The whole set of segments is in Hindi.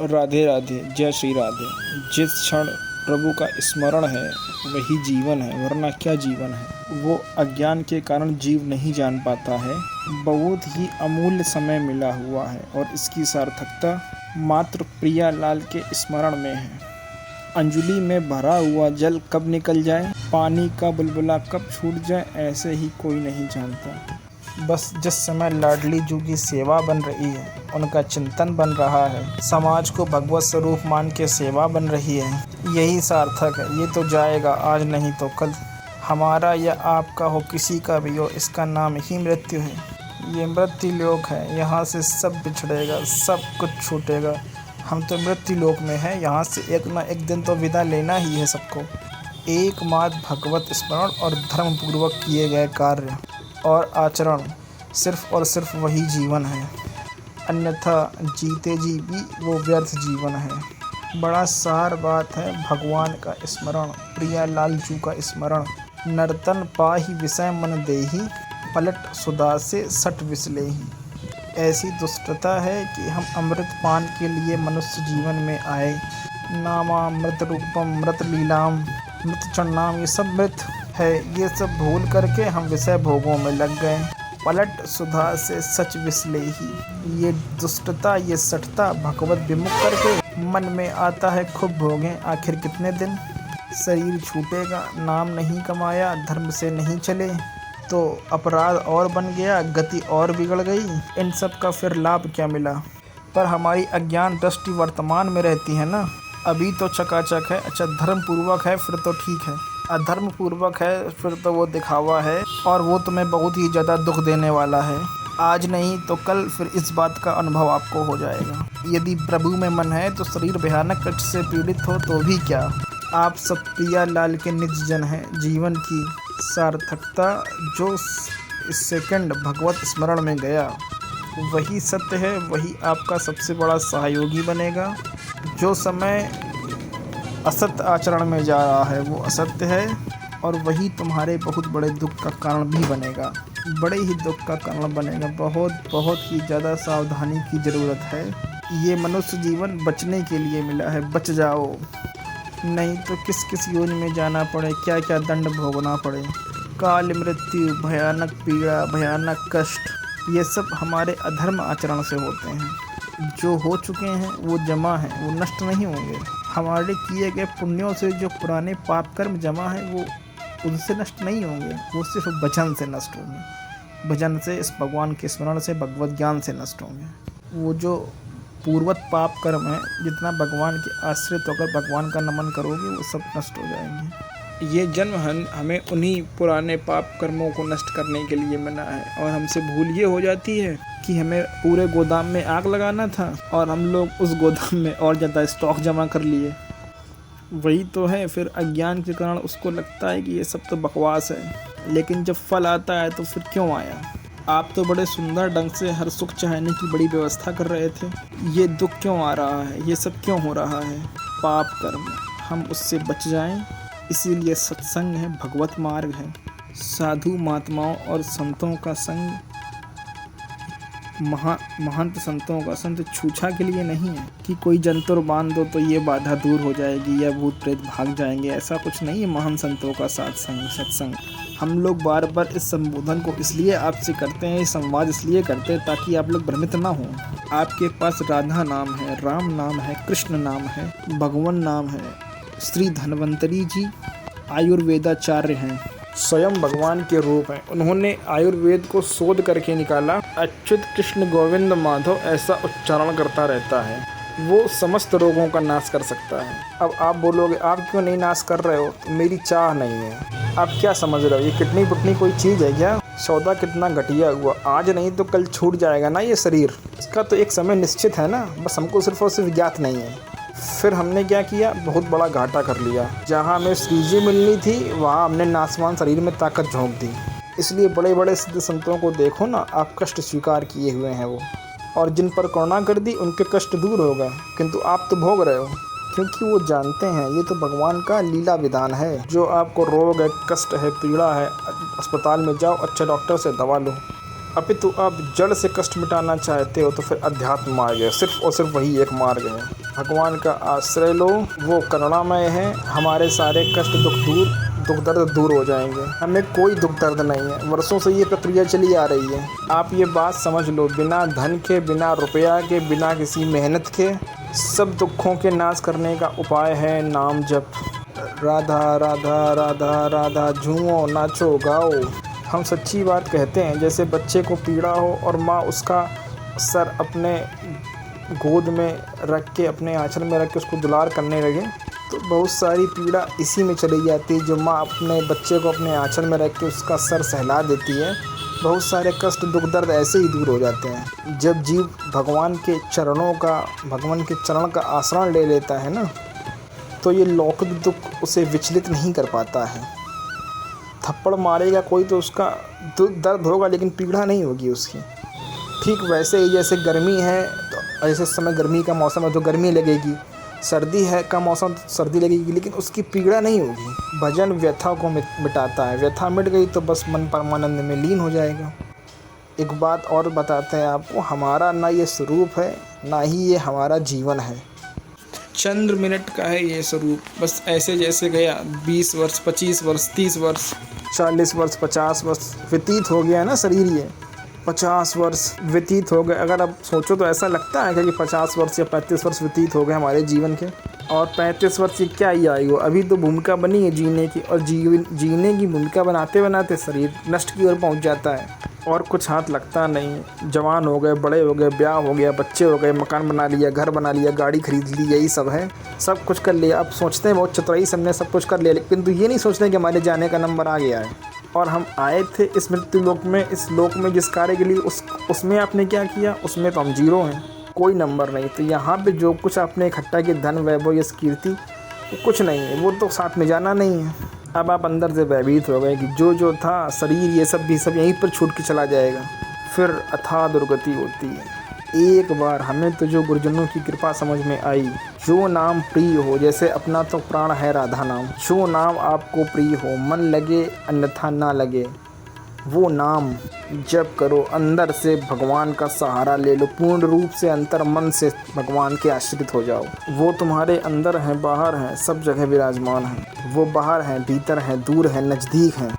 राधे राधे, जय श्री राधे। जिस क्षण प्रभु का स्मरण है वही जीवन है, वरना क्या जीवन है। वो अज्ञान के कारण जीव नहीं जान पाता है। बहुत ही अमूल्य समय मिला हुआ है और इसकी सार्थकता मात्र प्रिया लाल के स्मरण में है। अंजलि में भरा हुआ जल कब निकल जाए, पानी का बुलबुला कब छूट जाए, ऐसे ही कोई नहीं जानता। बस जिस समय लाडली जू की सेवा बन रही है, उनका चिंतन बन रहा है, समाज को भगवत स्वरूप मान के सेवा बन रही है, यही सार्थक है। ये तो जाएगा, आज नहीं तो कल। हमारा या आपका हो, किसी का भी हो, इसका नाम ही मृत्यु है। ये मृत्यु लोक है, यहाँ से सब बिछड़ेगा, सब कुछ छूटेगा। हम तो मृत्यु लोक में हैं, यहाँ से एक ना एक दिन तो विदा लेना ही है सबको। एकमात्र भगवत स्मरण और धर्म पूर्वक किए गए कार्य और आचरण सिर्फ और सिर्फ वही जीवन है, अन्यथा जीते जी भी वो व्यर्थ जीवन है। बड़ा सार बात है भगवान का स्मरण, प्रिया लाल जू का स्मरण। नर्तन पाहि विषय मन देहि, पलट सुधा से सट विसलेहि। ऐसी दुष्टता है कि हम अमृत पान के लिए मनुष्य जीवन में आए। नामामृत रूपम मृत लीलाम मृत चन्नाम, ये सब मृत है, ये सब भूल करके हम विषय भोगों में लग गए। पलट सुधा से सच विसलेहि, ये दुष्टता, ये सठता भगवत विमुख करके मन में आता है खूब भोगें। आखिर कितने दिन शरीर छूटेगा, नाम नहीं कमाया, धर्म से नहीं चले तो अपराध और बन गया, गति और बिगड़ गई। इन सब का फिर लाभ क्या मिला। पर हमारी अज्ञान दृष्टि वर्तमान में रहती है ना। अभी तो चकाचक है, अच्छा धर्म पूर्वक है फिर तो ठीक है, अधर्म पूर्वक है फिर तो वो दिखावा है, और वो तुम्हें बहुत ही ज़्यादा दुख देने वाला है। आज नहीं तो कल फिर इस बात का अनुभव आपको हो जाएगा। यदि प्रभु में मन है तो शरीर भयानक कष्ट से पीड़ित हो तो भी क्या, आप सब प्रिया लाल के निज जन हैं। जीवन की सार्थकता जो इस सेकंड भगवत स्मरण में गया वही सत्य है, वही आपका सबसे बड़ा सहयोगी बनेगा। जो समय असत्य आचरण में जा रहा है वो असत्य है, और वही तुम्हारे बहुत बड़े दुख का कारण भी बनेगा, बड़े ही दुख का कारण बनेगा। बहुत बहुत ही ज़्यादा सावधानी की ज़रूरत है। ये मनुष्य जीवन बचने के लिए मिला है, बच जाओ, नहीं तो किस किस योनि में जाना पड़े, क्या क्या दंड भोगना पड़े। काल मृत्यु, भयानक पीड़ा, भयानक कष्ट, ये सब हमारे अधर्म आचरण से होते हैं। जो हो चुके हैं वो जमा हैं, वो नष्ट नहीं होंगे। हमारे किए गए पुण्यों से जो पुराने पाप कर्म जमा है वो उनसे नष्ट नहीं होंगे, वो सिर्फ भजन से नष्ट होंगे। भजन से, इस भगवान के स्मरण से, भगवत ज्ञान से नष्ट होंगे। वो जो पूर्वत पाप कर्म है, जितना भगवान के आश्रित होकर भगवान का नमन करोगे वो सब नष्ट हो जाएंगे। ये जन्म हमें उन्हीं पुराने पाप कर्मों को नष्ट करने के लिए मिला है, और हमसे भूल ये हो जाती है कि हमें पूरे गोदाम में आग लगाना था और हम लोग उस गोदाम में और ज़्यादा स्टॉक जमा कर लिए। वही तो है, फिर अज्ञान के कारण उसको लगता है कि ये सब तो बकवास है, लेकिन जब फल आता है तो फिर क्यों आया। आप तो बड़े सुंदर ढंग से हर सुख चाहने की बड़ी व्यवस्था कर रहे थे, ये दुख क्यों आ रहा है, ये सब क्यों हो रहा है। पाप कर्म, हम उससे बच जाएं, इसीलिए सत्संग है, भगवत मार्ग है। साधु महात्माओं और संतों का संग, महंत संतों का संत छूछा के लिए नहीं है कि कोई जंतुर बांध दो तो ये बाधा दूर हो जाएगी या भूत प्रेत भाग जाएंगे, ऐसा कुछ नहीं है। महान संतों का सत्संग हम लोग बार बार इस संबोधन को इसलिए आपसे करते हैं, संवाद इसलिए करते हैं ताकि आप लोग भ्रमित ना हो। आपके पास राधा नाम है, राम नाम है, कृष्ण नाम है, भगवान नाम है। श्री धन्वंतरी जी आयुर्वेदाचार्य हैं, स्वयं भगवान के रूप हैं। उन्होंने आयुर्वेद को शोध करके निकाला। अच्युत कृष्ण गोविंद माधव ऐसा उच्चारण करता रहता है, वो समस्त रोगों का नाश कर सकता है। अब आप बोलोगे आप क्यों नहीं नाश कर रहे हो, तो मेरी चाह नहीं है। आप क्या समझ रहे हो, ये किडनी पुटनी कोई चीज़ है क्या। सौदा कितना घटिया हुआ, आज नहीं तो कल छूट जाएगा ना ये शरीर, इसका तो एक समय निश्चित है ना, बस हमको सिर्फ और सिर्फ ज्ञात नहीं है। फिर हमने क्या किया, बहुत बड़ा घाटा कर लिया। जहाँ हमें श्रीजी मिलनी थी वहाँ हमने नासवान शरीर में ताकत झोंक दी। इसलिए बड़े बड़े सिद्ध संतों को देखो ना, आप कष्ट स्वीकार किए हुए हैं वो, और जिन पर करुणा कर दी उनके कष्ट दूर हो गए, किंतु आप तो भोग रहे हो, क्योंकि वो जानते हैं ये तो भगवान का लीला विधान है। जो आपको रोग है, कष्ट है, पीड़ा है, अस्पताल में जाओ, अच्छे डॉक्टर से दवा लो। अपितु आप जड़ से कष्ट मिटाना चाहते हो तो फिर अध्यात्म मार्ग है, सिर्फ और सिर्फ वही एक मार्ग है। भगवान का आश्रय लो, वो करुणामय है, हमारे सारे कष्ट दुख दर्द दूर हो जाएंगे। हमें कोई दुख दर्द नहीं है, वर्षों से ये प्रक्रिया चली आ रही है। आप ये बात समझ लो, बिना धन के, बिना रुपया के, बिना किसी मेहनत के, सब दुखों के नाश करने का उपाय है नाम जप। राधा राधा राधा राधा, झूमो नाचो गाओ। हम सच्ची बात कहते हैं, जैसे बच्चे को पीड़ा हो और माँ उसका सर अपने गोद में रख के, अपने आंचल में रख के उसको दुलार करने लगे, तो बहुत सारी पीड़ा इसी में चली जाती है। जो माँ अपने बच्चे को अपने आंचल में रख के उसका सर सहला देती है, बहुत सारे कष्ट दुख दर्द ऐसे ही दूर हो जाते हैं। जब जीव भगवान के चरण का आश्रय ले लेता है ना, तो ये लौकिक दुख उसे विचलित नहीं कर पाता है। थप्पड़ मारेगा कोई तो उसका दर्द होगा, लेकिन पीड़ा नहीं होगी उसकी। ठीक वैसे ही जैसे गर्मी है, तो ऐसे समय गर्मी का मौसम है तो गर्मी लगेगी, सर्दी है का मौसम तो सर्दी लगेगी, लेकिन उसकी पीड़ा नहीं होगी। भजन व्यथा को मिटाता है, व्यथा मिट गई तो बस मन परमानंद में लीन हो जाएगा। एक बात और बताते हैं आपको, हमारा ना ये स्वरूप है, ना ही ये हमारा जीवन है। चंद्र मिनट का है ये स्वरूप, बस ऐसे जैसे गया 20 वर्ष, 25 वर्ष, 30 वर्ष, 40 वर्ष, 50 वर्ष व्यतीत हो गया ना शरीर, ये 50 वर्ष व्यतीत हो गए। अगर आप सोचो तो ऐसा लगता है कि 50 वर्ष या 35 वर्ष व्यतीत हो गए हमारे जीवन के, और 35 वर्ष की क्या ही आयु। अभी तो भूमिका बनी है जीने की, और जीने की भूमिका बनाते बनाते शरीर नष्ट की ओर पहुंच जाता है, और कुछ हाथ लगता नहीं। जवान हो गए, बड़े हो गए, ब्याह हो गया, बच्चे हो गए, मकान बना लिया, घर बना लिया, गाड़ी खरीद ली, यही सब है, सब कुछ कर लिया। अब सोचते हैं बहुत चतुराई से हमने सब कुछ कर लिया, लेकिन तो ये नहीं सोचते कि हमारे जाने का नंबर आ गया है, और हम आए थे इस मृत्यु लोक में, इस लोक में जिस कार्य के लिए, उसमें आपने क्या किया, उसमें तो हम जीरो हैं, कोई नंबर नहीं। तो यहाँ पे जो कुछ आपने इकट्ठा किया, धन वैभव या कीर्ति, वो कुछ नहीं है, वो तो साथ में जाना नहीं है। अब आप अंदर से भयभीत हो गए कि जो था शरीर, ये सब भी सब यहीं पर छूट के चला जाएगा, फिर अथाह दुर्गति होती है। एक बार हमें तो जो गुरुजनों की कृपा समझ में आई, जो नाम प्रिय हो, जैसे अपना तो प्राण है राधा नाम, जो नाम आपको प्रिय हो, मन लगे अन्यथा ना लगे, वो नाम जप करो, अंदर से भगवान का सहारा ले लो, पूर्ण रूप से अंतर मन से भगवान के आश्रित हो जाओ। वो तुम्हारे अंदर हैं, बाहर हैं, सब जगह विराजमान हैं। वो बाहर हैं, भीतर हैं, दूर हैं, नज़दीक हैं,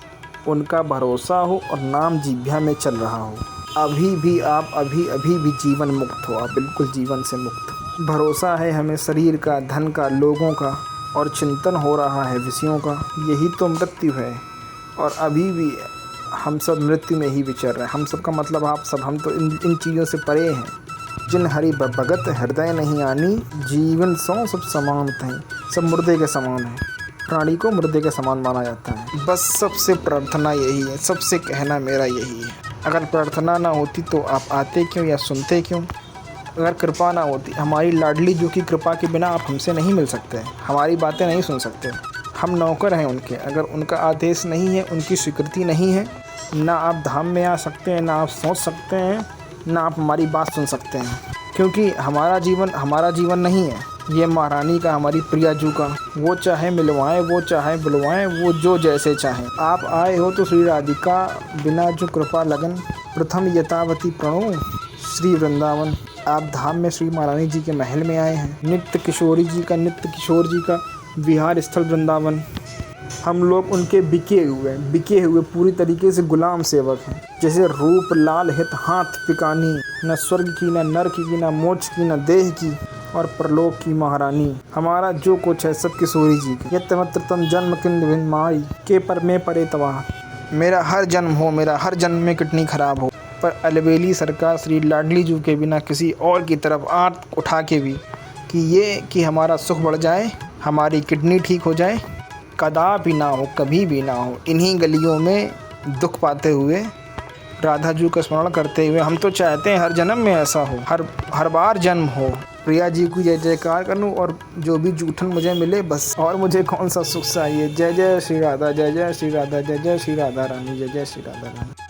उनका भरोसा हो और नाम जिह्वा में चल रहा हो। अभी भी आप अभी भी जीवन मुक्त हो, आप बिल्कुल जीवन से मुक्त। भरोसा है हमें शरीर का, धन का, लोगों का, और चिंतन हो रहा है विषयों का, यही तो मृत्यु है। और अभी भी हम सब मृत्यु में ही विचर रहे हैं। हम सब का मतलब आप सब, हम तो इन चीज़ों से परे हैं। जिन हरि भगत हृदय नहीं आनी, जीवन सौ सब समान थे, सब मुर्दे के समान है। प्राणी को मुर्दे के समान माना जाता है। बस सबसे प्रार्थना यही है, सबसे कहना मेरा यही है, अगर प्रार्थना ना होती तो आप आते क्यों या सुनते क्यों? अगर कृपा ना होती, हमारी लाडली जो कि कृपा के बिना आप हमसे नहीं मिल सकते, हमारी बातें नहीं सुन सकते, हम नौकर हैं उनके। अगर उनका आदेश नहीं है, उनकी स्वीकृति नहीं है, ना आप धाम में आ सकते हैं, ना आप सोच सकते हैं, ना आप हमारी बात सुन सकते हैं, क्योंकि हमारा जीवन नहीं है, ये महारानी का, हमारी प्रियाजू का। वो चाहे मिलवाएं, वो चाहे बुलवाएं, वो जो जैसे चाहें। आप आए हो तो श्री राधिका बिना जो कृपा लगन, प्रथम यथावती प्रणो श्री वृंदावन। आप धाम में श्री महारानी जी के महल में आए हैं। नित्य किशोर जी का विहार स्थल वृंदावन। हम लोग उनके बिके हुए पूरी तरीके से गुलाम सेवक हैं। जैसे रूप लाल हित हाथ पिकानी, न स्वर्ग की, न नरक की, न मोक्ष की, न देह की, और परलोक की महारानी। हमारा जो कुछ है सब किशोरी जी का। यत्र तम जन्म किंद भिन्न माई, के पर में परे तवा। मेरा हर जन्म में किडनी खराब हो, पर अलबेली सरकार श्री लाडली जू के बिना किसी और की तरफ आंख उठा के भी कि हमारा सुख बढ़ जाए, हमारी किडनी ठीक हो जाए, कदापि ना हो, कभी भी ना हो। इन्हीं गलियों में दुख पाते हुए, राधा जी का स्मरण करते हुए, हम तो चाहते हैं हर जन्म में ऐसा हो, हर बार जन्म हो, प्रिया जी की जय जयकार करूं, और जो भी जूठन मुझे मिले बस, और मुझे कौन सा सुख चाहिए। जय जय श्री राधा, जय जय श्री राधा, जय जय श्री राधा रानी, जय जय श्री राधा रानी।